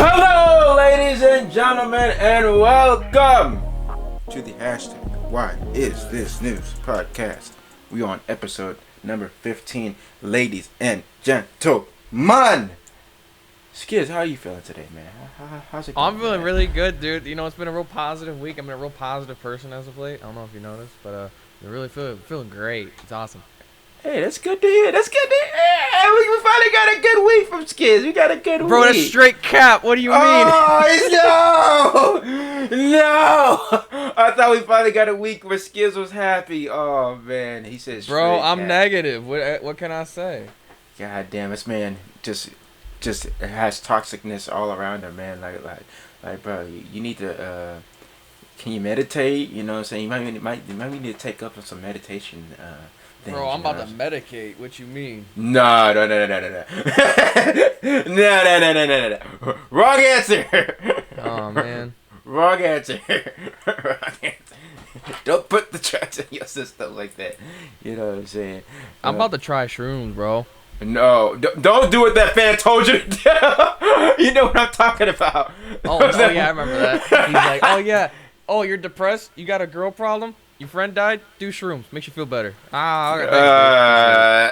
Hello, ladies and gentlemen, and welcome to the hashtag Why Is This News podcast. We on episode number 15, ladies and gentlemen. Skiz, how are you feeling today, man? How's it going? I'm feeling really good, dude. You know, it's been a real positive week. I've been a real positive person as of late. I don't know if you noticed, but I really feeling great. It's awesome. Hey, that's good to hear. That's good to hear. Hey, we finally got a good week from Skiz. We got a good week. Bro, that's straight cap. What do you mean? Oh, no. I thought we finally got a week where Skiz was happy. Oh, man. He says straight Bro, I'm cap. negative. What can I say? God damn, this man just has toxicness all around him, man. Like, bro, you need to, can you meditate? You know what I'm saying? You might need to take up some meditation, things, Bro, I'm about to medicate. What you mean? No. No. Wrong answer. Oh, man. Wrong answer. Don't put the drugs in your system like that. You know what I'm saying? I'm about to try shrooms, bro. No, don't do what that fan told you to do. You know what I'm talking about. Oh, yeah, I remember that. He's like, oh, yeah. Oh, you're depressed? You got a girl problem? Your friend died? Do shrooms. Makes you feel better. Yeah.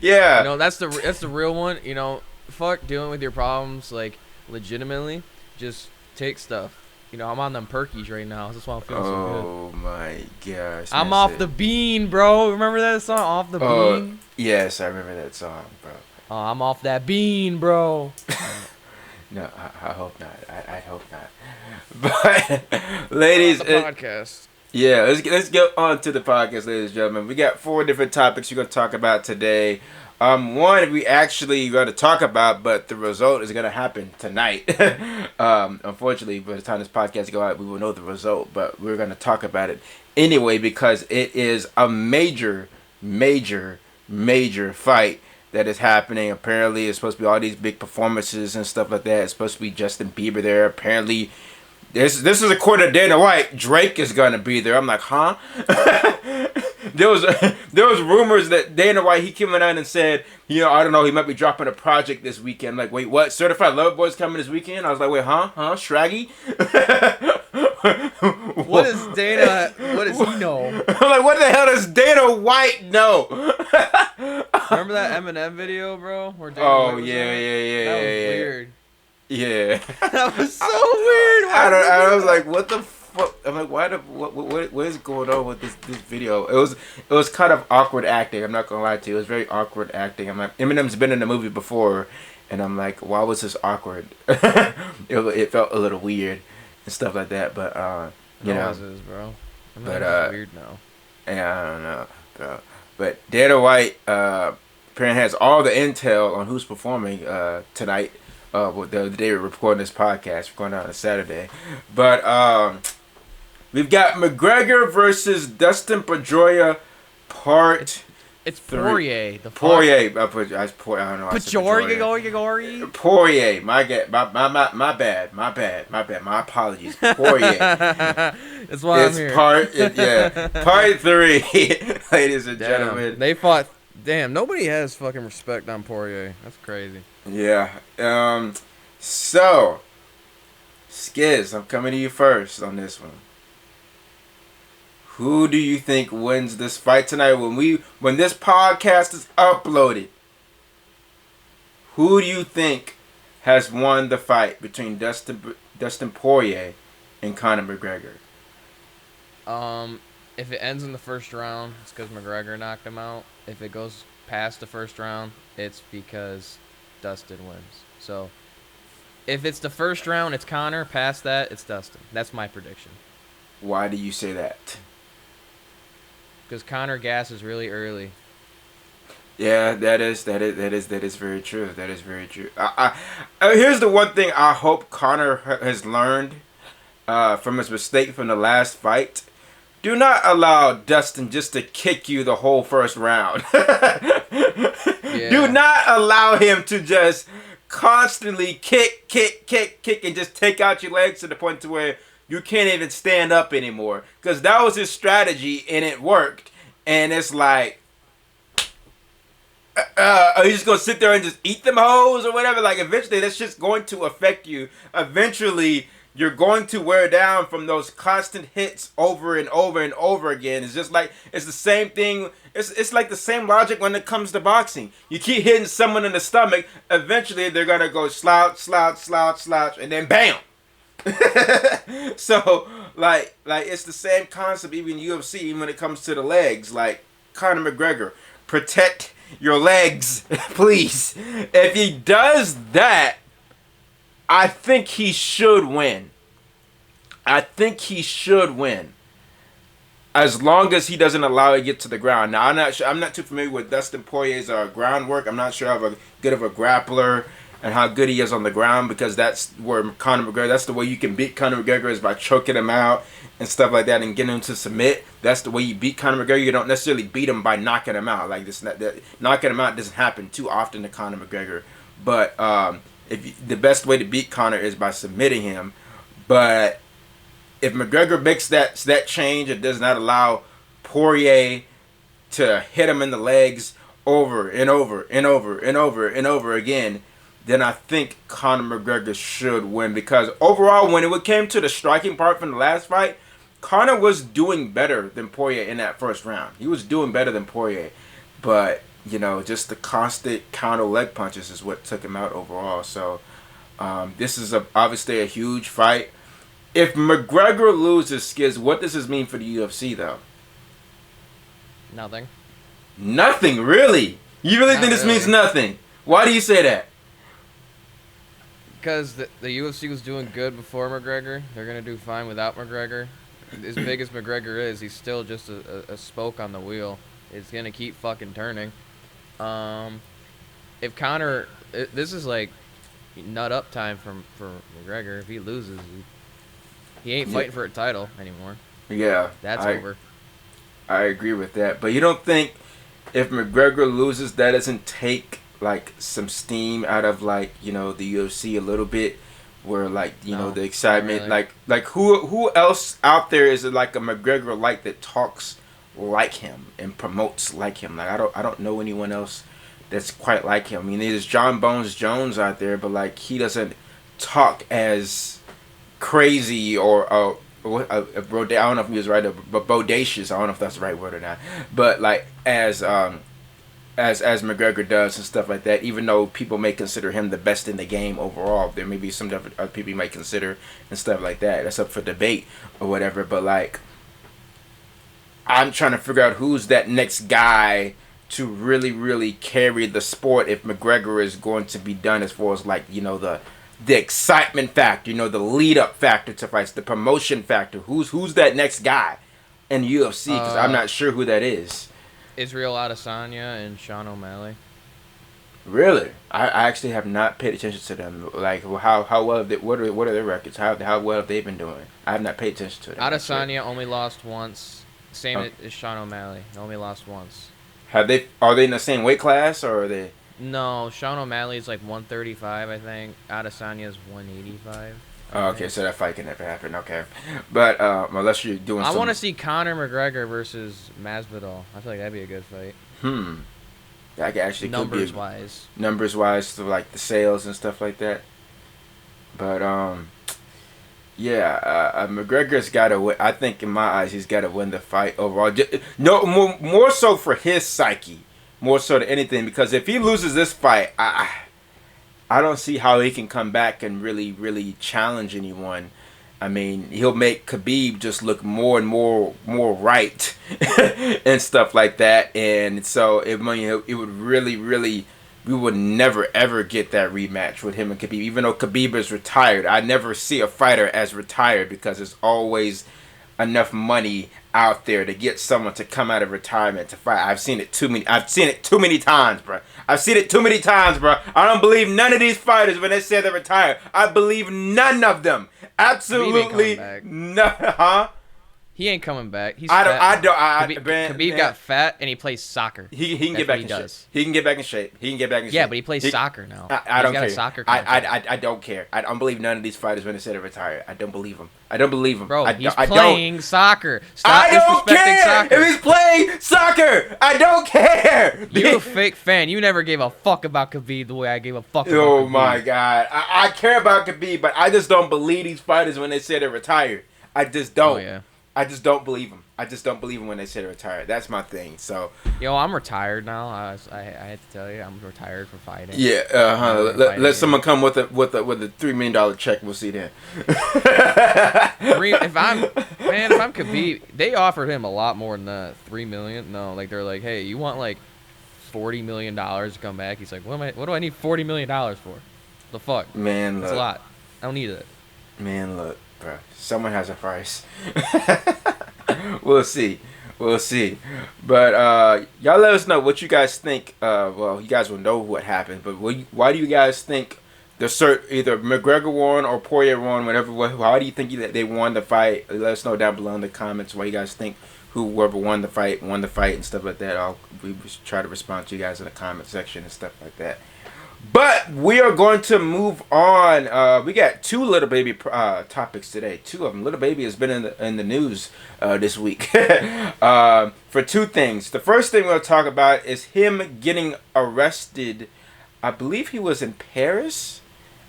You know, that's the real one. You know, fuck dealing with your problems, like, legitimately. Just take stuff. You know, I'm on them perkies right now. That's why I'm feeling so good. Oh, my gosh. I'm off the bean, bro. Remember that song? Off the bean? Yes, I remember that song, bro. Oh, I'm off that bean, bro. No, I hope not. I hope not. But, ladies, the podcast. Yeah, let's get on to the podcast, ladies and gentlemen. We got 4 different topics we're going to talk about today. One we actually going to talk about, but the result is going to happen tonight. Unfortunately, by the time this podcast goes out, we will know the result, but we're going to talk about it anyway because it is a major fight that is happening. Apparently, it's supposed to be all these big performances and stuff like that. It's supposed to be Justin Bieber there. Apparently, this is according to Dana White. Drake is gonna be there. I'm like, huh? There was rumors that Dana White, he came out and said, you know, I don't know, he might be dropping a project this weekend. I'm like, wait, what? Certified Lover Boy's coming this weekend? I was like, wait, huh? Shraggy? What does he know? I'm like, what the hell does Dana White know? Remember that Eminem video, bro? Where Dana Oh, White was yeah. That was weird. Yeah. That was so weird. I was like, what the fuck? I'm like, what is going on with this video? It was kind of awkward acting. I'm not gonna lie to you. It was very awkward acting. I'm like, Eminem's been in the movie before, and I'm like, why was this awkward? It felt a little weird and stuff like that. But you know, bro. But weird now. Yeah, I don't know, bro. But Dana White apparently has all the intel on who's performing tonight. The day we're recording this podcast, we're going out on Saturday. But we've got McGregor versus Dustin Pedroia, part. It's Poirier. The Poirier. I don't know. Poirier. My bad. My apologies. Poirier. That's why I'm here. Part 3, ladies and gentlemen. They fought. Damn, nobody has fucking respect on Poirier. That's crazy. Yeah. So, Skiz, I'm coming to you first on this one. Who do you think wins this fight tonight when this podcast is uploaded? Who do you think has won the fight between Dustin Poirier and Conor McGregor? If it ends in the first round, it's because McGregor knocked him out. If it goes past the first round, it's because Dustin wins. So, if it's the first round, it's Conor. Past that, it's Dustin. That's my prediction. Why do you say that? Because Conor gasses really early. Yeah, that is very true. That is very true. Here's the one thing I hope Conor has learned from his mistake from the last fight. Do not allow Dustin just to kick you the whole first round. Do Yeah. not allow him to just constantly kick, and just take out your legs to the point to where you can't even stand up anymore. Because that was his strategy and it worked. And it's like, are you just going to sit there and just eat them hoes or whatever? Like, eventually that's just going to affect you. Eventually you're going to wear down from those constant hits over and over and over again. It's just like, it's the same thing. It's like the same logic when it comes to boxing. You keep hitting someone in the stomach, eventually they're going to go slouch, and then bam. So, like it's the same concept even in UFC, even when it comes to the legs. Like, Conor McGregor, protect your legs, please. If he does that, I think he should win. I think he should win. As long as he doesn't allow it to get to the ground. Now, I'm not too familiar with Dustin Poirier's groundwork. I'm not sure how good of a grappler and how good he is on the ground, because that's where Conor McGregor, that's the way you can beat Conor McGregor, is by choking him out and stuff like that and getting him to submit. That's the way you beat Conor McGregor. You don't necessarily beat him by knocking him out. Like this, knocking him out doesn't happen too often to Conor McGregor. But the best way to beat Conor is by submitting him. But if McGregor makes that change and does not allow Poirier to hit him in the legs over and over again, then I think Conor McGregor should win. Because overall, when it came to the striking part from the last fight, Conor was doing better than Poirier in that first round. He was doing better than Poirier. But, just the constant counter leg punches is what took him out overall. So, this is obviously a huge fight. If McGregor loses, Skiz, what does this mean for the UFC, though? Nothing. Nothing, really? You really think this means nothing? Why do you say that? Because the UFC was doing good before McGregor. They're going to do fine without McGregor. As big as McGregor is, he's still just a spoke on the wheel. It's going to keep fucking turning. If Conor... This is like nut up time for McGregor. If he loses, he ain't fighting for a title anymore. Yeah. That's over. I agree with that. But you don't think if McGregor loses, that doesn't take like some steam out of the UFC a little bit, where the excitement, really. like who else out there is like a McGregor that talks like him and promotes like him? Like I don't know anyone else that's quite like him. I mean, there's John Bones Jones out there, but he doesn't talk as crazy or I don't know if he was right, but bodacious. I don't know if that's the right word or not. But as McGregor does and stuff like that, even though people may consider him the best in the game overall, there may be some other people you might consider and stuff like that. That's up for debate or whatever. But I'm trying to figure out who's that next guy to really, really carry the sport if McGregor is going to be done, as far as the excitement factor, the lead up factor to fights, the promotion factor. Who's that next guy in UFC? Because I'm not sure who that is. Israel Adesanya and Sean O'Malley. Really? I actually have not paid attention to them. How well what are their records? How well have they been doing? I have not paid attention to them. Adesanya only lost once. Same as Sean O'Malley. Only lost once. Are they in the same weight class, or are they? No, Sean O'Malley is 135, I think. Adesanya is 185. Oh, okay, so that fight can never happen. Okay, but unless you're doing. I want to see Conor McGregor versus Masvidal. I feel like that'd be a good fight. That actually numbers wise, so the sales and stuff like that. But McGregor's got to win. I think in my eyes, he's got to win the fight overall. No, more so for his psyche, more so than anything. Because if he loses this fight, I don't see how he can come back and really, really challenge anyone. I mean, he'll make Khabib just look more and more right and stuff like that. And so it would really, really, we would never ever get that rematch with him and Khabib. Even though Khabib is retired, I never see a fighter as retired, because there's always enough money out there to get someone to come out of retirement to fight. I've seen it too many times, bro. I don't believe none of these fighters when they say they're retired. I believe none of them. Absolutely none. Huh? He ain't coming back. He's I don't. fat. I don't. Khabib got fat and he plays soccer. He can get back in shape. He can get back in shape. He can get back in shape. Yeah, but he plays soccer now. I don't got care. A soccer I don't care. I don't believe none of these fighters when they say to retire. I don't believe them. I don't believe them. Bro, he's playing soccer. Stop I don't disrespecting care soccer. if he's playing soccer. I don't care. You're a fake fan. You never gave a fuck about Khabib the way I gave a fuck about Oh Khabib. my God. I care about Khabib, but I just don't believe these fighters when they say they're retired. I just don't. Oh, yeah. I just don't believe them. I just don't believe them when they say they're retired. That's my thing. So. Yo, I'm retired now. I had to tell you, I'm retired from fighting. Yeah. Let someone come with a $3 million check. We'll see then. If I'm Khabib, they offered him a lot more than that. $3 million. No, like they're like, hey, you want like $40 million to come back? He's like, what do I need $40 million for? The fuck? Man, that's a lot. I don't need it. Man, look, bro. Someone has a price. We'll see. But y'all let us know what you guys think. Well, you guys will know what happened. But why do you guys think either McGregor won or Poirier won? How do you think that they won the fight? Let us know down below in the comments why you guys think whoever won the fight and stuff like that. We try to respond to you guys in the comment section and stuff like that. But we are going to move on. We got two Little Baby topics today. Two of them. Little Baby has been in the news this week for two things. The first thing we'll talk about is him getting arrested. I believe he was in Paris.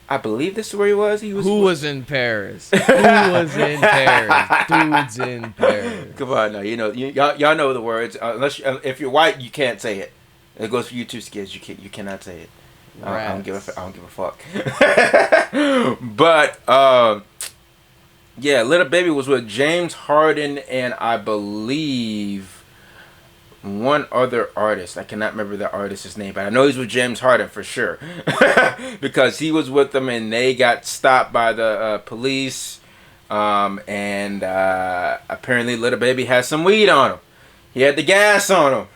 I believe this is where he was. Who was in Paris? Who was in Paris? Dude's in Paris. Come on, now. Y'all know the words. If you're white, you can't say it. It goes for you two kids. You cannot say it. I don't give a fuck. But yeah, Little Baby was with James Harden and I believe one other artist. I cannot remember the artist's name, but I know he's with James Harden for sure because he was with them and they got stopped by the police. And apparently Little Baby had some weed on him. He had the gas on him.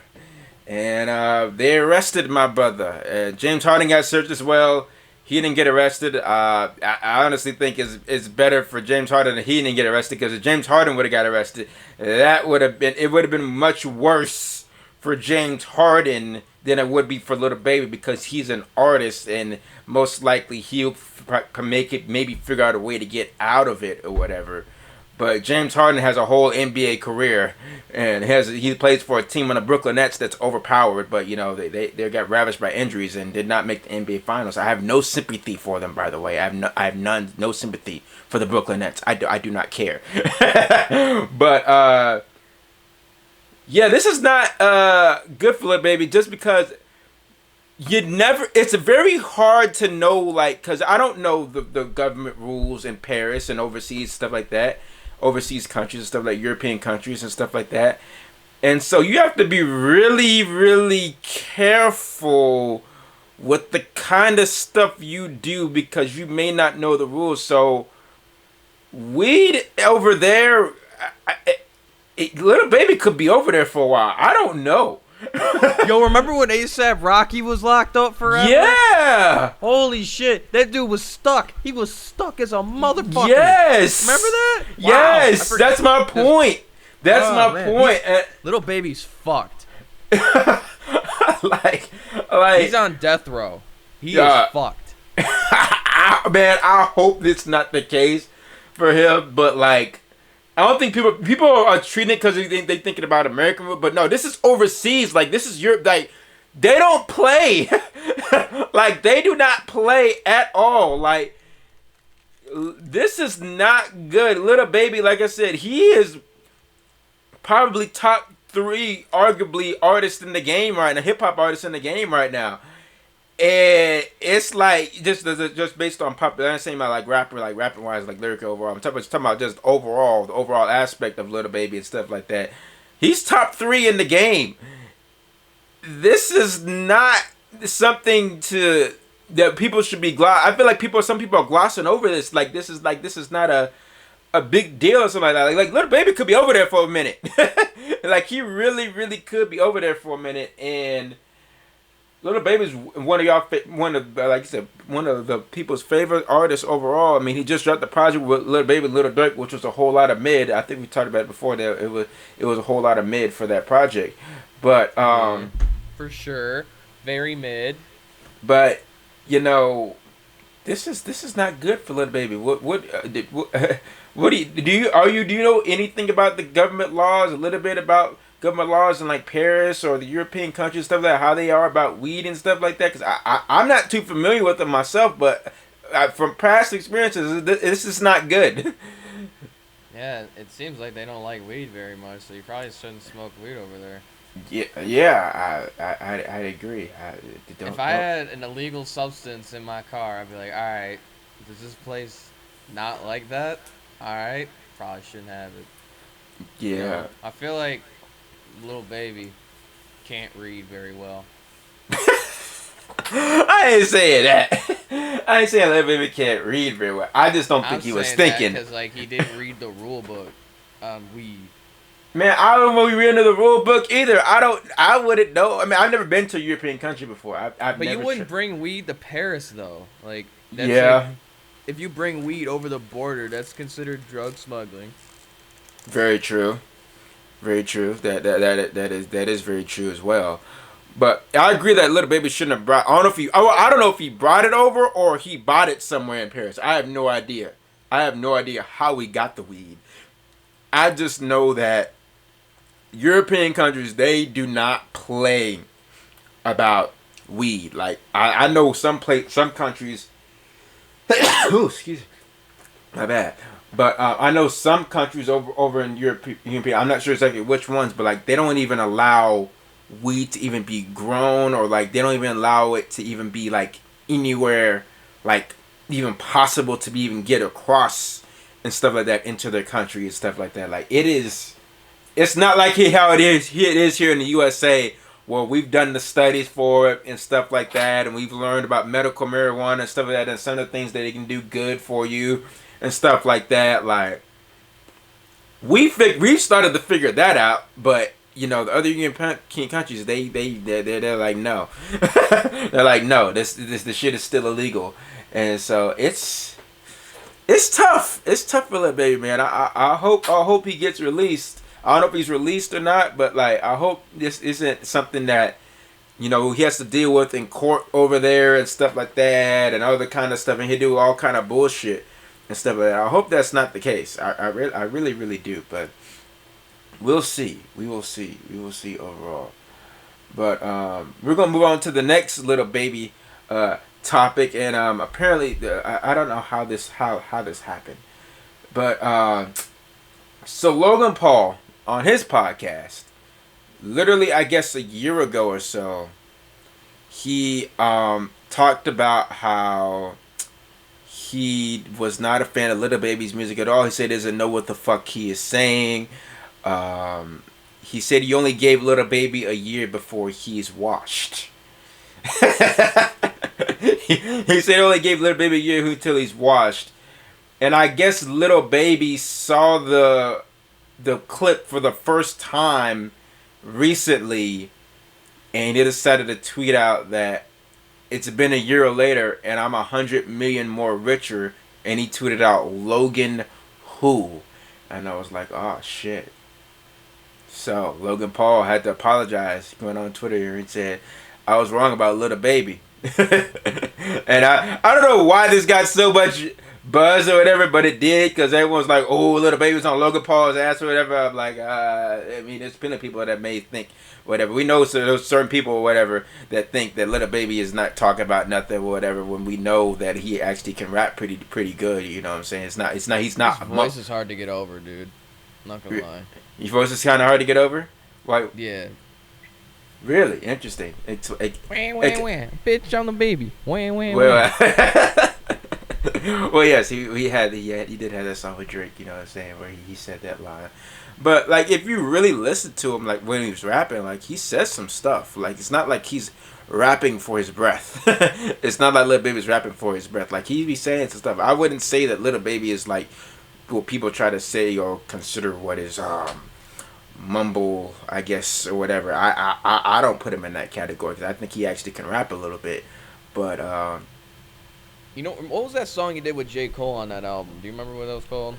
And they arrested my brother. James Harden got searched as well. He didn't get arrested. I honestly think it's better for James Harden that he didn't get arrested, because if James Harden would have got arrested, it would have been much worse for James Harden than it would be for Little Baby, because he's an artist and most likely he'll make it, maybe figure out a way to get out of it or whatever. But James Harden has a whole NBA career, and he plays for a team on the Brooklyn Nets that's overpowered. But they got ravished by injuries and did not make the NBA Finals. I have no sympathy for them, by the way. I have no sympathy for the Brooklyn Nets. I do not care. But yeah, this is not good for Little Baby, just because it's very hard to know, like, because I don't know the government rules in Paris and overseas stuff like that. Overseas countries and stuff, like European countries and stuff like that. And so you have to be really, really careful with the kind of stuff you do, because you may not know the rules. So weed over there, Little Baby could be over there for a while. I don't know. Yo, remember when A$AP Rocky was locked up forever? Yeah. Holy shit. That dude was stuck. He was stuck as a motherfucker. Yes. Remember that? Yes. Wow. That's my point. That's my point. Little Baby's fucked. like he's on death row. He is fucked. Man, I hope it's not the case for him, but like, I don't think people are treating it because they thinking about American, but no, this is overseas. Like, this is Europe. Like, they don't play. Like, they do not play at all. Like, this is not good. Little Baby, like I said, he is probably top 3, arguably, artist in the game right now, hip hop artist in the game right now. And it's like just based on popular. I'm saying about like rapping wise, like lyric overall. I'm talking about just overall, the overall aspect of Little Baby and stuff like that. He's top 3 in the game. This is not something that people should be I feel like some people are glossing over this. Like this is not a big deal or something like that. Like Little Baby could be over there for a minute. Like he really, really could be over there for a minute. And Little Baby's one of y'all, one of like you said, one of the people's favorite artists overall. I mean, he just dropped the project with Little Baby, Little Dirk, which was a whole lot of mid. I think we talked about it before that it was a whole lot of mid for that project, but for sure, very mid. But you know, this is not good for Little Baby. What do you know anything about the government laws? A little bit about government laws in like Paris or the European countries, stuff like that, how they are about weed and stuff like that. Because I'm not too familiar with them myself, but from past experiences, this is not good. Yeah, it seems like they don't like weed very much, so you probably shouldn't smoke weed over there. Yeah, I agree. If I had an illegal substance in my car, I'd be like, all right, does this place not like that? All right, probably shouldn't have it. Yeah. You know, I feel like Little Baby can't read very well. I ain't saying that. I ain't saying Little Baby can't read very well. I just don't think he was thinking. Because like he didn't read the rule book on weed. Man, I don't know. We read into the rule book either. I wouldn't know. I mean, I've never been to a European country before. But you wouldn't bring weed to Paris though. Like that's yeah. Like, if you bring weed over the border, that's considered drug smuggling. Very true. Very true. That is very true as well. But I agree that Little Baby shouldn't have brought. I don't know if he brought it over or he bought it somewhere in Paris. I have no idea. I have no idea how he got the weed. I just know that European countries, they do not play about weed. Like I know some countries. Ooh, excuse me. My bad. But I know some countries over in Europe, I'm not sure exactly which ones, but like they don't even allow weed to even be grown, or like they don't even allow it to even be like anywhere like even possible to be even get across and stuff like that into their country and stuff like that. Like it's not like how it is here in the USA, where we've done the studies for it and stuff like that, and we've learned about medical marijuana and stuff like that, and some of the things that it can do good for you and stuff like that. Like we started to figure that out, but you know the other European countries, they're like no, they're like no, this shit is still illegal, and so it's tough. It's tough for Little Baby, man. I hope he gets released. I don't know if he's released or not, but like I hope this isn't something that he has to deal with in court over there and stuff like that and other kind of stuff, and he'll do all kind of bullshit and stuff like that. I hope that's not the case. I really do, but we'll see. We will see overall. But we're gonna move on to the next Little Baby topic, and apparently I don't know how this happened, but so Logan Paul on his podcast, literally I guess a year ago or so, he talked about how he was not a fan of Little Baby's music at all. He said he doesn't know what the fuck he is saying. He said he only gave Little Baby a year before he's washed. He said he only gave Little Baby a year until he's washed. And I guess Little Baby saw the clip for the first time recently, and he decided to tweet out that it's been a year later and I'm 100 million more richer, and he tweeted out Logan who, and I was like, oh shit. So Logan Paul had to apologize. He went on Twitter and said, I was wrong about Little Baby. And I don't know why this got so much buzz or whatever, but it did, because everyone's like, oh, Little Baby's on Logan Paul's ass or whatever. I'm like, I mean, there's plenty of people that may think whatever. We know there's certain people or whatever that think that Little Baby is not talking about nothing or whatever, when we know that he actually can rap pretty good. You know what I'm saying? He's not. His voice is hard to get over, dude. Not gonna lie. Your voice is kind of hard to get over. Why? Yeah. Really interesting. Bitch on the baby. Well, yes, he did have that song with Drake, you know what I'm saying, where he said that line. But like, if you really listen to him, like when he was rapping, like he says some stuff. Like it's not like he's rapping for his breath. It's not like Little Baby's rapping for his breath. Like he be saying some stuff. I wouldn't say that Little Baby is like what people try to say or consider what is mumble, I guess, or whatever. I don't put him in that category because I think he actually can rap a little bit. But You know, what was that song you did with J. Cole on that album? Do you remember what that was called?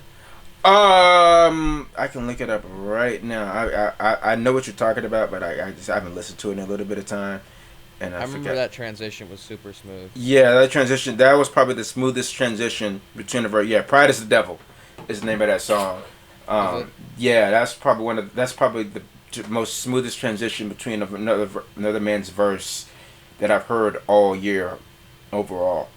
I can look it up right now. I know what you're talking about, but I just haven't listened to it in a little bit of time, and I remember forgot. that transition was super smooth. Yeah, that transition. That was probably the smoothest transition between the verse. Yeah, "Pride is the Devil" is the name of that song. Yeah, that's probably the most smoothest transition between another man's verse that I've heard all year, overall.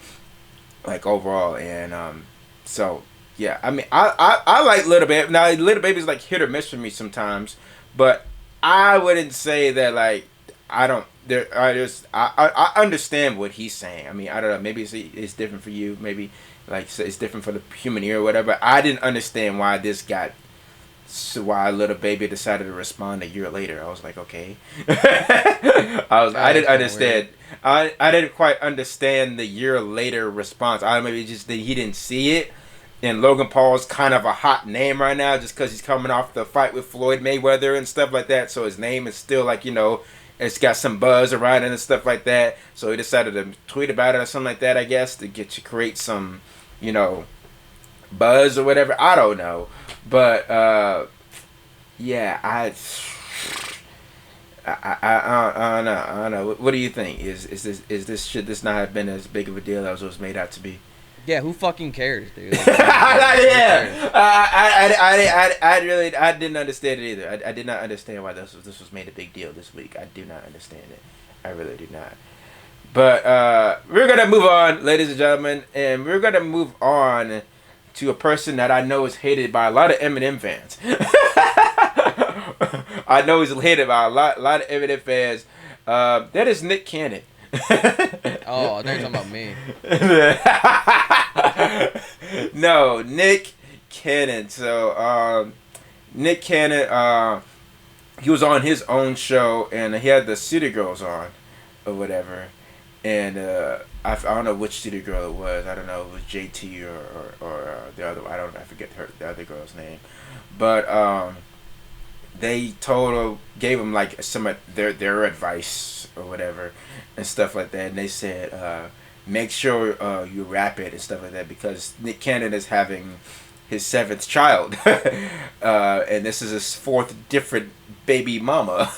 Like overall, and so yeah, I mean, I like Little Baby. Now, Little Baby's like hit or miss for me sometimes, but I wouldn't say that like I don't. There, I understand what he's saying. I mean, I don't know. Maybe it's different for you. Maybe like it's different for the human ear or whatever. I didn't understand why this got. So why Little Baby decided to respond a year later. I was like, okay. I didn't understand. I didn't quite understand the year later response. I maybe just that he didn't see it. And Logan Paul's kind of a hot name right now just because he's coming off the fight with Floyd Mayweather and stuff like that. So his name is still like, it's got some buzz around it and stuff like that. So he decided to tweet about it or something like that, I guess, to create some, buzz or whatever. I don't know. But, yeah, I don't know. What do you think? Should this not have been as big of a deal as it was made out to be? Yeah, who fucking cares, dude? Yeah, I didn't understand it either. I did not understand why this was made a big deal this week. I do not understand it. I really do not. But we're gonna move on, ladies and gentlemen, and we're gonna move on to a person that I know is hated by a lot of Eminem fans. I know he's hated by a lot of Eminem fans. That is Nick Cannon. Oh, I thought you were talking about me. No, Nick Cannon. So, Nick Cannon, he was on his own show, and he had the City Girls on, or whatever. And I don't know which City Girl it was. I don't know if it was JT or the other. I forget the other girl's name. But they gave him like some of their advice or whatever and stuff like that. And they said, make sure you rap it and stuff like that because Nick Cannon is having his 7th child, and this is his 4th different baby mama.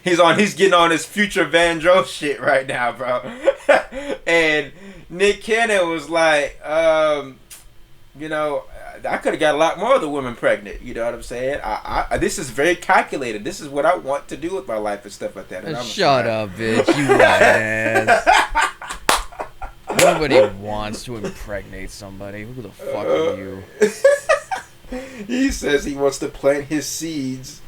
He's getting on his future Vandross shit right now, bro. And Nick Cannon was like, I could have got a lot more of the women pregnant. You know what I'm saying? This is very calculated. This is what I want to do with my life and stuff like that. And Shut up, bitch. You ass. Nobody wants to impregnate somebody. Who the fuck are you? He says he wants to plant his seeds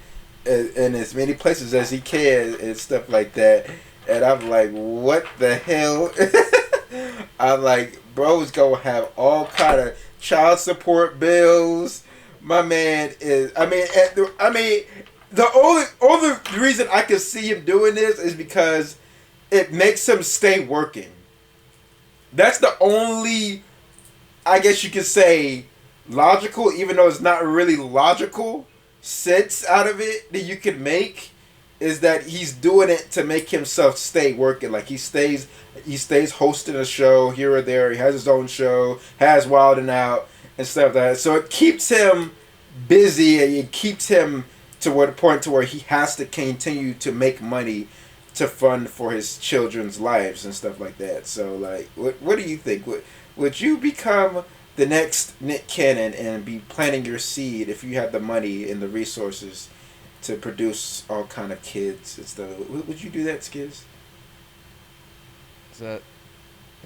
in as many places as he can and stuff like that. And I'm like, what the hell? I'm like, bro's gonna have all kind of child support bills. My man is. The only reason I can see him doing this is because it makes him stay working. That's the only, I guess you could say, logical, even though it's not really logical, sense out of it that you could make is that he's doing it to make himself stay working. Like he stays hosting a show here or there. He has his own show, has Wild 'N Out and stuff like that. So it keeps him busy and it keeps him to what point to where he has to continue to make money to fund for his children's lives and stuff like that. So like, what do you think? Would you become the next Nick Cannon and be planting your seed if you had the money and the resources to produce all kind of kids and stuff? Would you do that, Skiz? Is that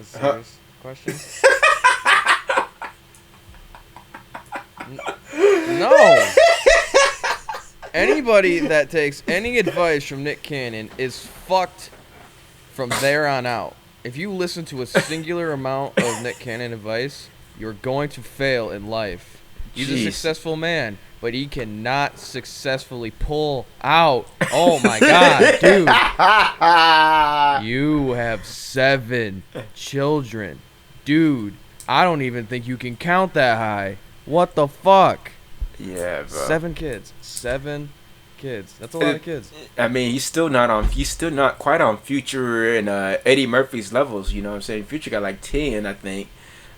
a serious question? No. Anybody that takes any advice from Nick Cannon is fucked from there on out. If you listen to a singular amount of Nick Cannon advice, you're going to fail in life. He's a successful man, but he cannot successfully pull out. Oh my God, dude. You have 7 children. Dude, I don't even think you can count that high. What the fuck? Yeah, bro. 7 kids. 7 kids. That's a lot of kids. I mean, he's still not quite on Future and Eddie Murphy's levels. You know what I'm saying? Future got like 10, I think.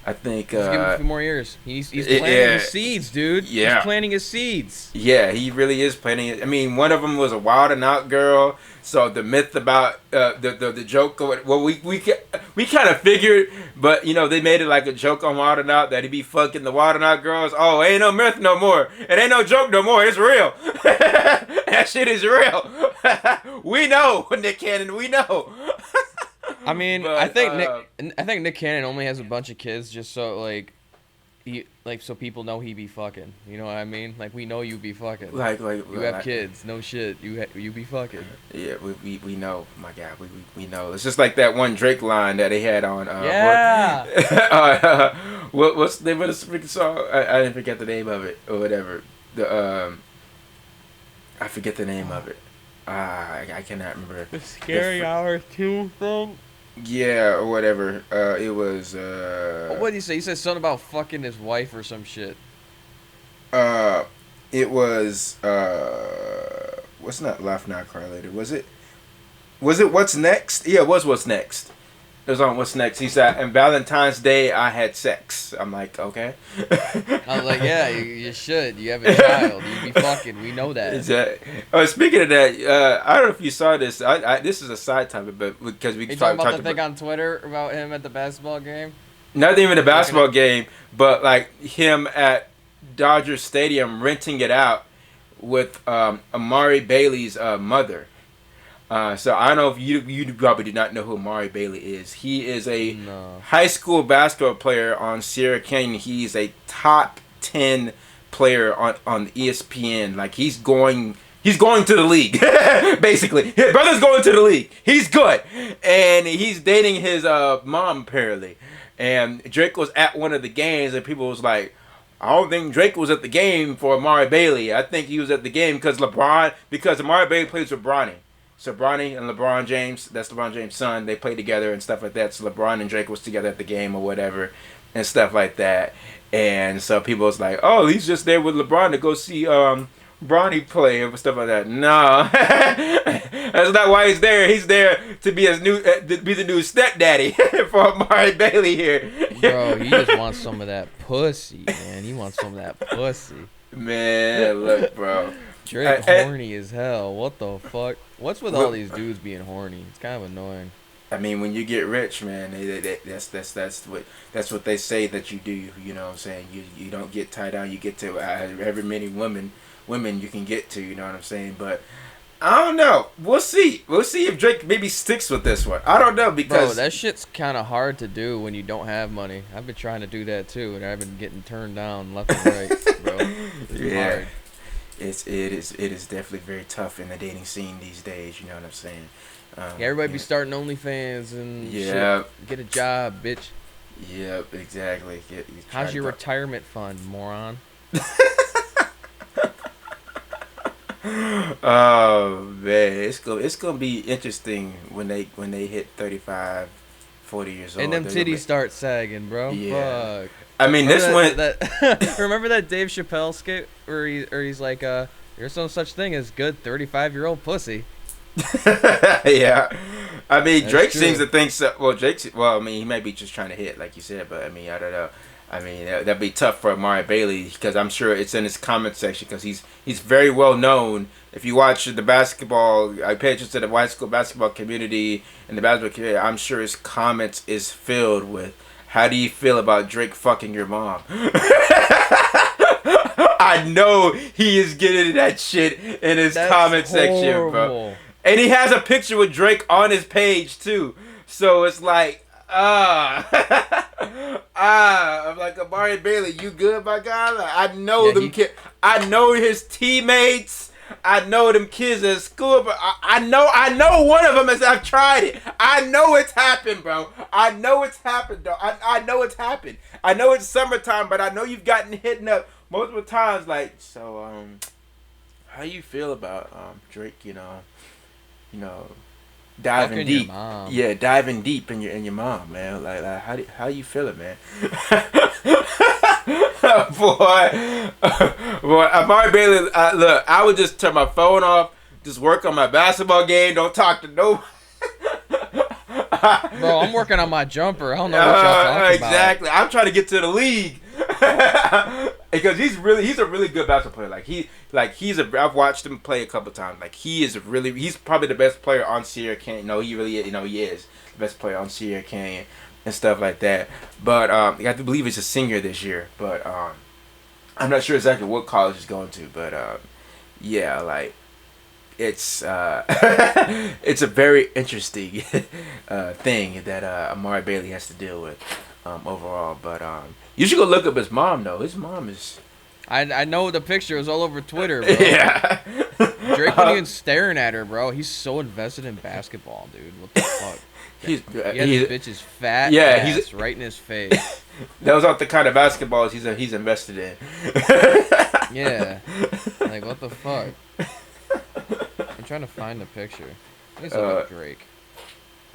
Just give him a few more years. He's planting yeah, his seeds, dude. yeah. He's planting his seeds. Yeah, he really is planning it. I mean, one of them was a wild and out girl. So the myth about the joke, well, we kind of figured, but you know they made it like a joke on Wild and Out that he be fucking the Wild and Out girls. Oh, ain't no myth no more. It ain't no joke no more. It's real. That shit is real. We know, Nick Cannon. We know. I mean, But, I think Nick Cannon only has a bunch of kids just so so people know he be fucking. You know what I mean? Like we know you be fucking. like You have kids, no shit. You be fucking. Yeah, we know, my God, we know. It's just like that one Drake line that they had on. Yeah. What's the name of the freaking song? I didn't forget the name of it or whatever. I forget the name of it. I cannot remember. The Scary Hour 2 thing. Yeah, or whatever. It was. What did he say? He said something about fucking his wife or some shit. It was. What's not Laugh Now Cry Later? Was it? What's Next? Yeah, it was What's Next. It was on What's Next. He said, and Valentine's Day I had sex. I'm like, okay. I was like, yeah, you should. You have a child. You be fucking. We know that. Exactly. Oh, speaking of that, I don't know if you saw this. This is a side topic, but because we You talking about the thing on Twitter about him at the basketball game? not even a basketball game, but like him at Dodger Stadium renting it out with Amari Bailey's mother. So I don't know if you probably do not know who Amari Bailey is. He is a high school basketball player on Sierra Canyon. He's a top 10 player on ESPN. Like he's going to the league. Basically, his brother's going to the league. He's good, and he's dating his mom apparently. And Drake was at one of the games, and people was like, I don't think Drake was at the game for Amari Bailey. I think he was at the game because Amari Bailey plays with Bronny. So Bronny and LeBron James, that's LeBron James' son, they played together and stuff like that. So LeBron and Drake was together at the game or whatever and stuff like that. And so people was like, oh, he's just there with LeBron to go see Bronny play and stuff like that. No, that's not why he's there. He's there to be the new stepdaddy for Amari Bailey here. Bro, he just wants some of that pussy, man. He wants some of that pussy. Man, look, bro. Drake horny as hell. What the fuck? What's with all these dudes being horny? It's kind of annoying. I mean, when you get rich, man, that's what they say that you do. You know what I'm saying? You don't get tied down. You get to however many women you can get to. You know what I'm saying? But I don't know. We'll see. We'll see if Drake maybe sticks with this one. I don't know because bro, that shit's kind of hard to do when you don't have money. I've been trying to do that too, and I've been getting turned down left and right, bro. It's hard. It is definitely very tough in the dating scene these days. You know what I'm saying? Everybody be starting OnlyFans and yeah. shit. Get a job, bitch. Yep, exactly. How's your retirement fund, moron? Oh man, it's gonna be interesting when they hit 35, 40 years old. And them titties start sagging, bro. Yeah. Fuck. I mean, Remember that Dave Chappelle skit where he's like, there's no such thing as good 35-year-old pussy. Yeah. I mean, That's Drake true. seems to think so. Well, I mean, he might be just trying to hit, like you said, but I mean, I don't know. I mean, that'd be tough for Amari Bailey because I'm sure it's in his comment section because he's very well known. If you watch the basketball, I pay attention to the high school basketball community and the basketball community, I'm sure his comments is filled with, how do you feel about Drake fucking your mom? I know he is getting that shit in his comment section, bro. And he has a picture with Drake on his page too. So it's like, I'm like, Amari Bailey, you good, my guy? Like, I know them kids. I know his teammates. I know them kids at school, but I know one of them is. I've tried it. I know it's happened, bro. I know it's happened, though. I know it's happened. I know it's summertime, but I know you've gotten hit up multiple times. Like, so, how you feel about Drake? You know, diving deep. Yeah, diving deep in your mom, man. Like how you feeling, man? boy, boy, Amari Bailey. Look, I would just turn my phone off, just work on my basketball game. Don't talk to nobody. Bro, I'm working on my jumper. I don't know what y'all talking about. Exactly. I'm trying to get to the league because he's a really good basketball player. I've watched him play a couple times. Like he's probably the best player on Sierra Canyon. No, he really is. He is the best player on Sierra Canyon and stuff like that. But I have to believe he's a senior this year. But I'm not sure exactly what college he's going to. But yeah, like. It's it's a very interesting thing that Amari Bailey has to deal with overall. But you should go look up his mom though. His mom is. I know the picture. It was all over Twitter, bro. Yeah. Drake wasn't even staring at her, bro. He's so invested in basketball, dude. What the fuck? He has this bitch's fat ass right in his face. Those aren't the kind of basketballs he's invested in. Yeah. Like, what the fuck? I'm trying to find the picture. Let's look up Drake.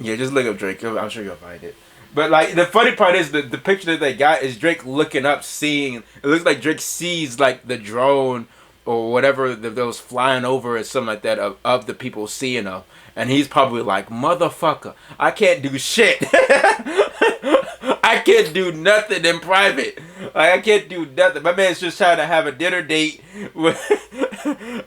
Yeah, just look up Drake. I'm sure you'll find it. But like the funny part is the picture that they got is Drake looking up, seeing. It looks like Drake sees like the drone or whatever that was flying over or something like that of the people seeing him, and he's probably like, "Motherfucker, I can't do shit. I can't do nothing in private. Like I can't do nothing. My man's just trying to have a dinner date with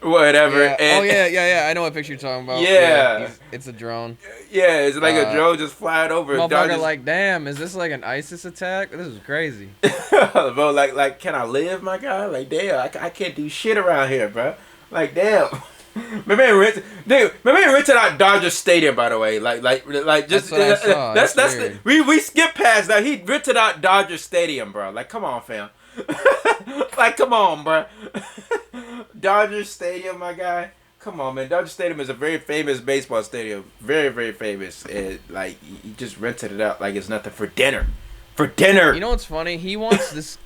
whatever." Yeah. And, yeah. I know what picture you're talking about. Yeah. It's a drone. Yeah, it's like a drone just flying over. Motherfucker, like, damn, is this like an ISIS attack? This is crazy. Bro, like, can I live, my guy? Like, damn, I can't do shit around here, bro. Like, damn. My man rented out Dodger Stadium, by the way. Like just that's what I saw. That's we skipped past that. He rented out Dodger Stadium, bro. Like, come on, fam. Like, come on, bro. Dodger Stadium, my guy. Come on, man. Dodger Stadium is a very famous baseball stadium. Very, very famous. And, like, he just rented it out like it's nothing for dinner. For dinner. You know what's funny? He wants this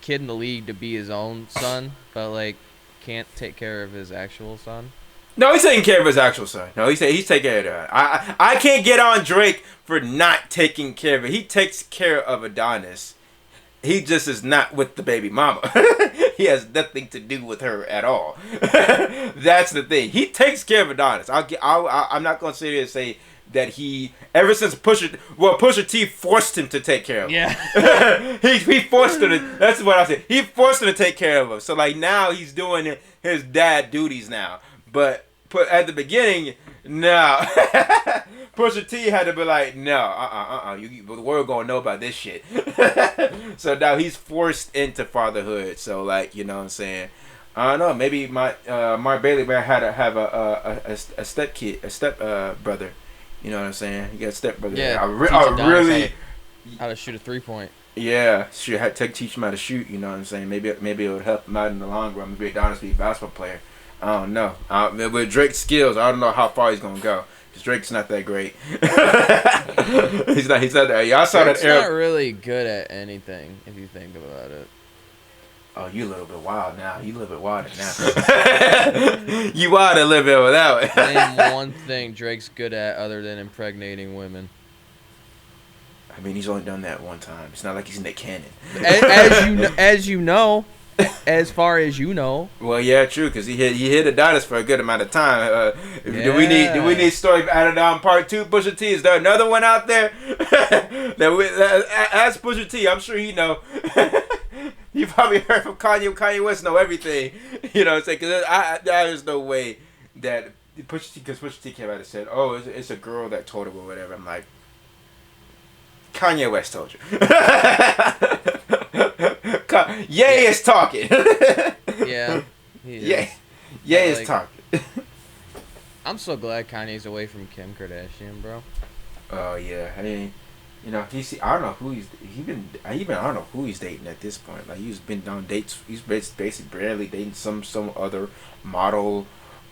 kid in the league to be his own son, but, like, can't take care of his actual son. No, he's taking care of his actual son. No, he's taking care of that. I can't get on Drake for not taking care of it. He takes care of Adonis. He just is not with the baby mama. He has nothing to do with her at all. That's the thing. He takes care of Adonis. I'm not going to sit here and say that he, ever since Pusha T forced him to take care of him. Yeah. he forced him to, that's what I said. He forced him to take care of him. So, like, now he's doing his dad duties now. But at the beginning, no. Pusha T had to be like, no, the world gonna know about this shit. So now he's forced into fatherhood. So, like, you know what I'm saying? I don't know. Maybe Mark Bailey might have a step brother. You know what I'm saying? He got a step brother. Yeah. Really. How to shoot a 3-point. Yeah, teach him how to shoot. You know what I'm saying? Maybe it would help him out in the long run. Maybe Adonis be a basketball player. I don't know. With Drake's skills, I don't know how far he's gonna go. Cause Drake's not that great. He's not that. Y'all saw Drake's that. Not really good at anything if you think about it. Oh, you a little bit wild now. You a little bit wilder now. You wild a little bit with that one. Name one thing Drake's good at other than impregnating women. I mean, he's only done that one time. It's not like he's Nick Cannon. As you know, as far as you know. Well, yeah, true, because he hit Adonis for a good amount of time. Do we need story added on part 2? Pusha T, is there another one out there? Ask Pusha T. I'm sure he know. You probably heard from Kanye. Kanye West know everything. You know what I'm saying? Because there's no way that Pusha T came out and said, "Oh, it's a girl that told him," or whatever. I'm like, Kanye West told you. Ye is talking. Yeah. Ye is talking. I'm so glad Kanye's away from Kim Kardashian, bro. Oh yeah, I mean, you know, I don't know who I don't know who he's dating at this point. Like, he's been on dates. He's basically barely dating some other model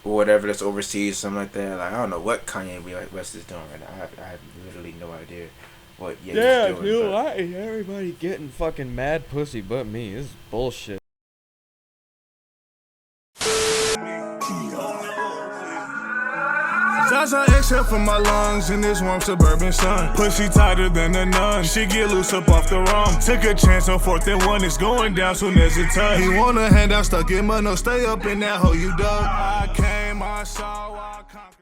or whatever that's overseas, something like that. Like, I don't know what Kanye West is doing right now. I have literally no idea what he's doing. Dude, why is everybody getting fucking mad pussy but me? This is bullshit. miles I exhale from my lungs in this warm suburban sun. Pussy tighter than a nun. She get loose up off the rum. Took a chance on 4th and 1. It's going down soon as it touch. He want a hand out, stuck in my nose. Stay up in that hole, you dug. I came, I saw, I conquered.